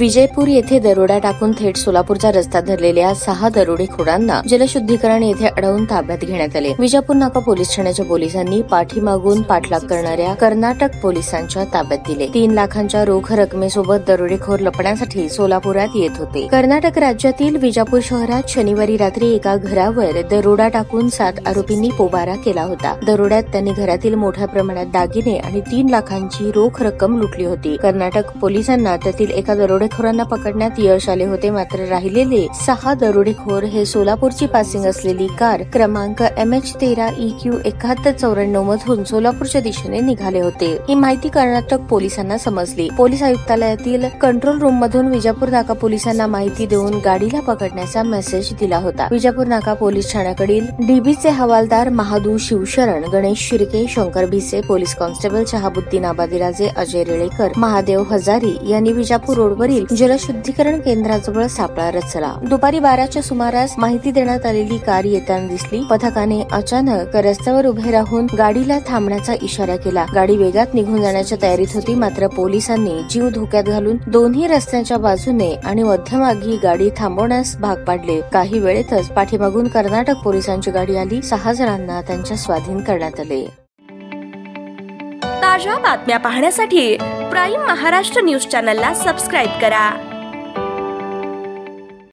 विजयपूर येथे दरोडा टाकून थेट सोलापूरचा रस्ता धरलेल्या 6 दरोडेखोरांना जलशुद्धीकरण येथे अडवून ताब्यात घेण्यात आले। विजापूर नाका पोलीस ठाण्याच्या पोलिसांनी पाठीमागून पाठलाग करणाऱ्या कर्नाटक पोलिसांच्या ताब्यात दिले। 3 लाखांच्या रोख रकमेसोबत दरोडेखोर लपण्यासाठी सोलापुरात येत होते। कर्नाटक राज्यातील विजापूर शहरात शनिवारी रात्री एका घरावर दरोडा टाकून 7 आरोपींनी पोबारा केला होता। दरोड्यात त्यांनी घरातील मोठ्या प्रमाणात दागिने आणि 3 लाखांची रोख रक्कम लुटली होती। कर्नाटक पोलिसांना त्यातील एका दरोडेखोरांना पकडण्यात यश आले होते, मात्र राहिलेले 6 दरोडेखोर हे सोलापूरची पासिंग असलेली कार क्रमांक MH13EQ 7194 मधून सोलापूरच्या दिशेने निघाले होते। ही माहिती कर्नाटक पोलिसांना समजली। पोलीस आयुक्तालयातील कंट्रोल रूम मधून विजापूर नाका पोलिसांना माहिती देऊन गाडीला पकडण्याचा मेसेज दिला होता। विजापूर नाका पोलीस ठाण्याकडील डीबीचे हवालदार महादू शिवशरण, गणेश शिर्के, शंकर भिसे, पोलीस कॉन्स्टेबल शहाबुद्दीन आबादीराजे, अजय रेळेकर, महादेव हजारी यांनी विजापूर रोडवरील जलशुद्धीकरण केंद्राजवळ सापळा रचला। दुपारी 12च्या सुमारास माहिती देण्यात आलेली कार येताना दिसली। पथकाने अचानक रस्त्यावर उभे राहून गाडीला थांबण्याचा इशारा केला। गाडी वेगात निघून जाण्याच्या तयारीत होती, मात्र पोलिसांनी जीव धोक्यात घालून दोन्ही रस्त्याच्या बाजूने आणि मध्यमार्गी गाडी थांबवण्यास भाग पाडले। काही वेळेतच पाठीमागून कर्नाटक पोलिसांची गाडी आली। 6 जणांना त्यांच्या स्वाधीन करण्यात आले। ताज्या बातम्या पाहण्यासाठी प्राईम महाराष्ट्र न्यूज चॅनलला सबस्क्राईब करा।